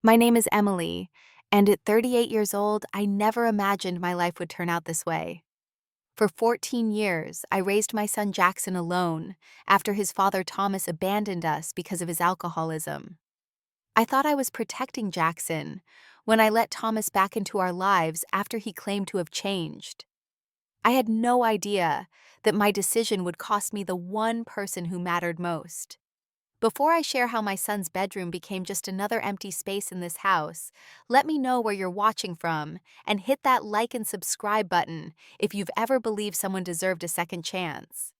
My name is Emily, and at 38 years old, I never imagined my life would turn out this way. For 14 years, I raised my son Jackson alone after his father Thomas abandoned us because of his alcoholism. I thought I was protecting Jackson when I let Thomas back into our lives after he claimed to have changed. I had no idea that my decision would cost me the one person who mattered most. Before I share how my son's bedroom became just another empty space in this house, let me know where you're watching from and hit that like and subscribe button if you've ever believed someone deserved a second chance.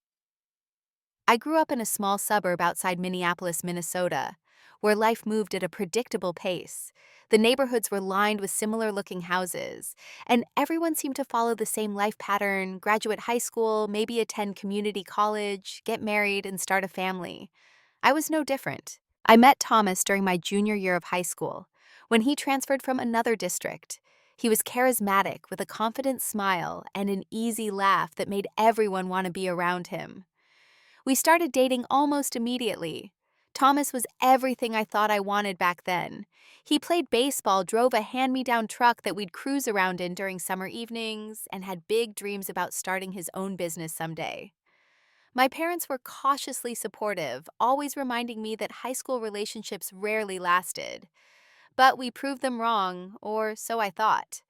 I grew up in a small suburb outside Minneapolis, Minnesota, where life moved at a predictable pace. The neighborhoods were lined with similar looking houses, and everyone seemed to follow the same life pattern: graduate high school, maybe attend community college, get married, and start a family. I was no different. I met Thomas during my junior year of high school, when he transferred from another district. He was charismatic with a confident smile and an easy laugh that made everyone want to be around him. We started dating almost immediately. Thomas was everything I thought I wanted back then. He played baseball, drove a hand-me-down truck that we'd cruise around in during summer evenings, and had big dreams about starting his own business someday. My parents were cautiously supportive, always reminding me that high school relationships rarely lasted. But we proved them wrong, or so I thought.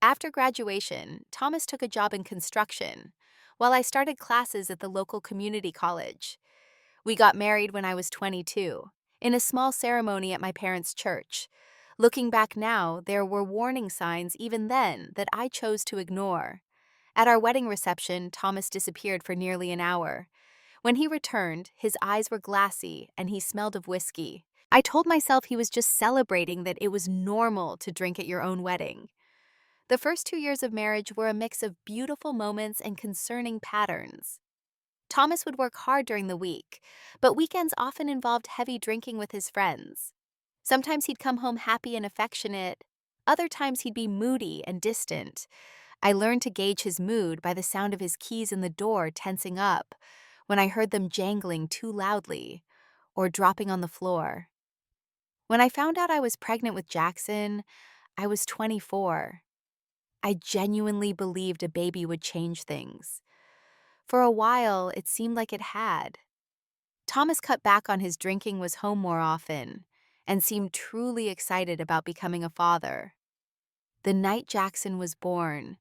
After graduation, Thomas took a job in construction, while I started classes at the local community college. We got married when I was 22, in a small ceremony at my parents' church. Looking back now, there were warning signs even then that I chose to ignore. At our wedding reception, Thomas disappeared for nearly an hour. When he returned, his eyes were glassy and he smelled of whiskey. I told myself he was just celebrating that it was normal to drink at your own wedding. The first 2 years of marriage were a mix of beautiful moments and concerning patterns. Thomas would work hard during the week, but weekends often involved heavy drinking with his friends. Sometimes he'd come home happy and affectionate. Other times he'd be moody and distant. I learned to gauge his mood by the sound of his keys in the door tensing up when I heard them jangling too loudly or dropping on the floor. When I found out I was pregnant with Jackson, I was 24. I genuinely believed a baby would change things. For a while, it seemed like it had. Thomas cut back on his drinking, was home more often, and seemed truly excited about becoming a father. The night Jackson was born,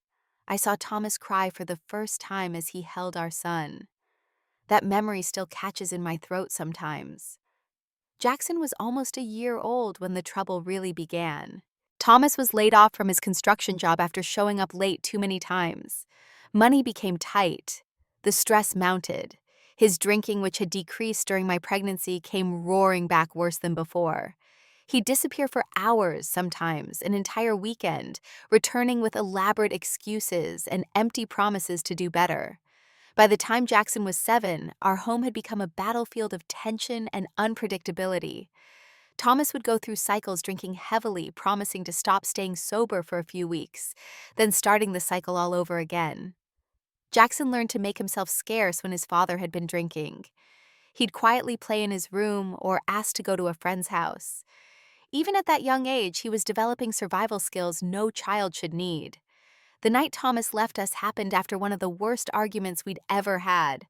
I saw Thomas cry for the first time as he held our son. That memory still catches in my throat sometimes. Jackson was almost a year old when the trouble really began. Thomas was laid off from his construction job after showing up late too many times. Money became tight. The stress mounted. His drinking, which had decreased during my pregnancy, came roaring back worse than before. He'd disappear for hours, sometimes an entire weekend, returning with elaborate excuses and empty promises to do better. By the time Jackson was 7, our home had become a battlefield of tension and unpredictability. Thomas would go through cycles, drinking heavily, promising to stop, staying sober for a few weeks, then starting the cycle all over again. Jackson learned to make himself scarce when his father had been drinking. He'd quietly play in his room or ask to go to a friend's house. Even at that young age, he was developing survival skills no child should need. The night Thomas left us happened after one of the worst arguments we'd ever had.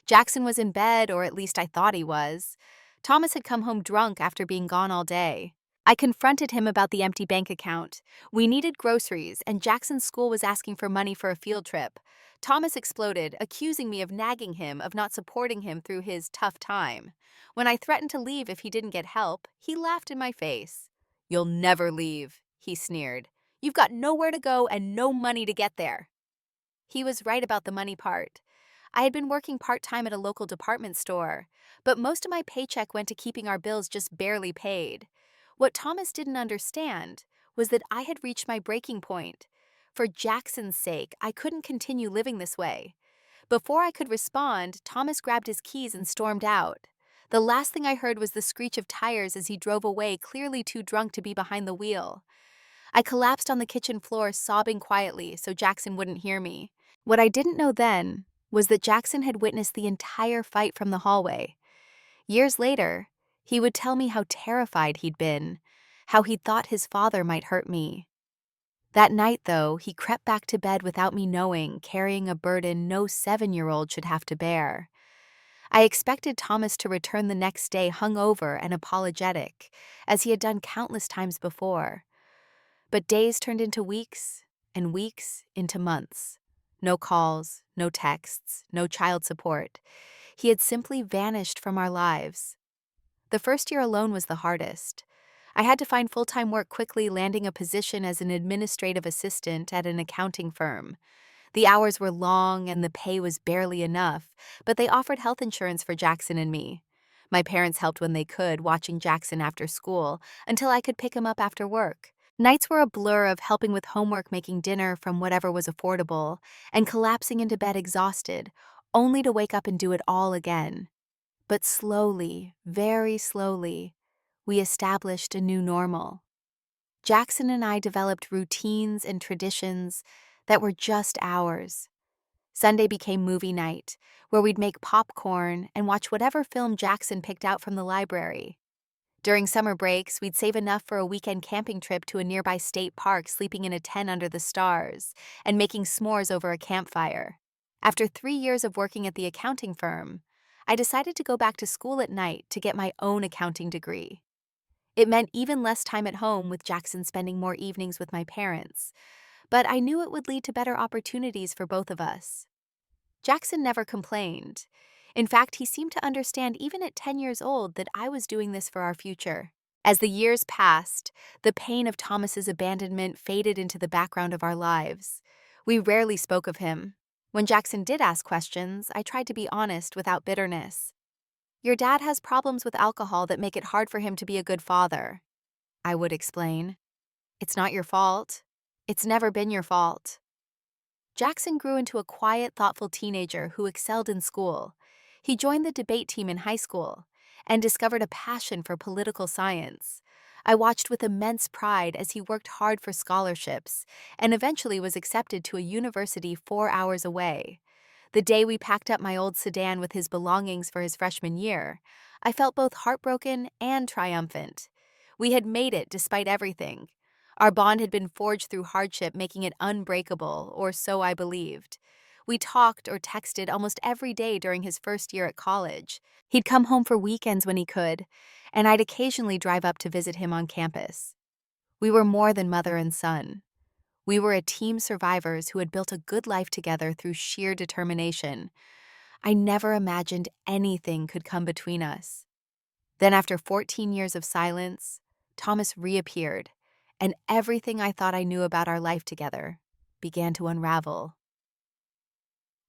Jackson was in bed, or at least I thought he was. Thomas had come home drunk after being gone all day. I confronted him about the empty bank account. We needed groceries, and Jackson's school was asking for money for a field trip. Thomas exploded, accusing me of nagging him, of not supporting him through his tough time. When I threatened to leave if he didn't get help, he laughed in my face. "You'll never leave," he sneered. "You've got nowhere to go and no money to get there." He was right about the money part. I had been working part-time at a local department store, but most of my paycheck went to keeping our bills just barely paid. What Thomas didn't understand was that I had reached my breaking point. For Jackson's sake, I couldn't continue living this way. Before I could respond, Thomas grabbed his keys and stormed out. The last thing I heard was the screech of tires as he drove away, clearly too drunk to be behind the wheel. I collapsed on the kitchen floor, sobbing quietly so Jackson wouldn't hear me. What I didn't know then was that Jackson had witnessed the entire fight from the hallway. Years later, he would tell me how terrified he'd been, how he thought his father might hurt me. That night, though, he crept back to bed without me knowing, carrying a burden no 7-year-old should have to bear. I expected Thomas to return the next day hungover and apologetic, as he had done countless times before. But days turned into weeks, and weeks into months. No calls, no texts, no child support. He had simply vanished from our lives. The first year alone was the hardest. I had to find full-time work quickly, landing a position as an administrative assistant at an accounting firm. The hours were long and the pay was barely enough, but they offered health insurance for Jackson and me. My parents helped when they could, watching Jackson after school, until I could pick him up after work. Nights were a blur of helping with homework, making dinner from whatever was affordable, and collapsing into bed exhausted, only to wake up and do it all again. But slowly, very slowly, we established a new normal. Jackson and I developed routines and traditions that were just ours. Sunday became movie night, where we'd make popcorn and watch whatever film Jackson picked out from the library. During summer breaks, we'd save enough for a weekend camping trip to a nearby state park, sleeping in a tent under the stars, and making s'mores over a campfire. After 3 years of working at the accounting firm, I decided to go back to school at night to get my own accounting degree. It meant even less time at home, with Jackson spending more evenings with my parents, but I knew it would lead to better opportunities for both of us. Jackson never complained. In fact, he seemed to understand even at 10 years old that I was doing this for our future. As the years passed, the pain of Thomas's abandonment faded into the background of our lives. We rarely spoke of him. When Jackson did ask questions, I tried to be honest without bitterness. "Your dad has problems with alcohol that make it hard for him to be a good father," I would explain. "It's not your fault. It's never been your fault." Jackson grew into a quiet, thoughtful teenager who excelled in school. He joined the debate team in high school and discovered a passion for political science. I watched with immense pride as he worked hard for scholarships and eventually was accepted to a university 4 hours away. The day we packed up my old sedan with his belongings for his freshman year, I felt both heartbroken and triumphant. We had made it despite everything. Our bond had been forged through hardship, making it unbreakable, or so I believed. We talked or texted almost every day during his first year at college. He'd come home for weekends when he could, and I'd occasionally drive up to visit him on campus. We were more than mother and son. We were a team survivors who had built a good life together through sheer determination. I never imagined anything could come between us. Then, after 14 years of silence, Thomas reappeared, and everything I thought I knew about our life together began to unravel.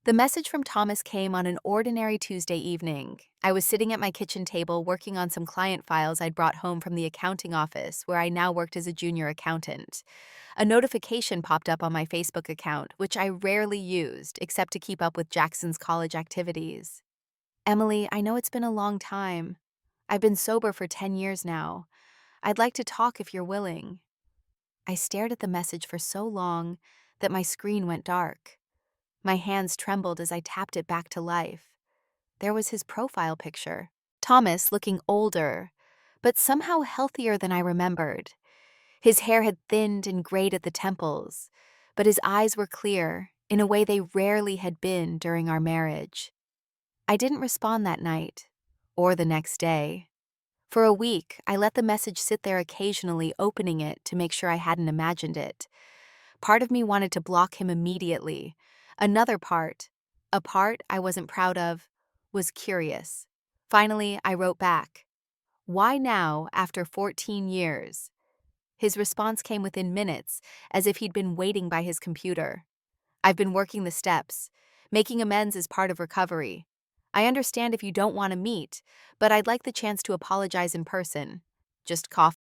The message from Thomas came on an ordinary Tuesday evening. I was sitting at my kitchen table working on some client files I'd brought home from the accounting office, where I now worked as a junior accountant. A notification popped up on my Facebook account, which I rarely used except to keep up with Jackson's college activities. "Emily, I know it's been a long time. I've been sober for 10 years now. I'd like to talk if you're willing." I stared at the message for so long that my screen went dark. My hands trembled as I tapped it back to life. There was his profile picture. Thomas, looking older, but somehow healthier than I remembered. His hair had thinned and grayed at the temples, but his eyes were clear, in a way they rarely had been during our marriage. I didn't respond that night, or the next day. For a week, I let the message sit there, occasionally opening it to make sure I hadn't imagined it. Part of me wanted to block him immediately. Another part, a part I wasn't proud of, was curious. Finally, I wrote back, "Why now, after 14 years?" His response came within minutes, as if he'd been waiting by his computer. "I've been working the steps. Making amends is part of recovery. I understand if you don't want to meet, but I'd like the chance to apologize in person. Just cough."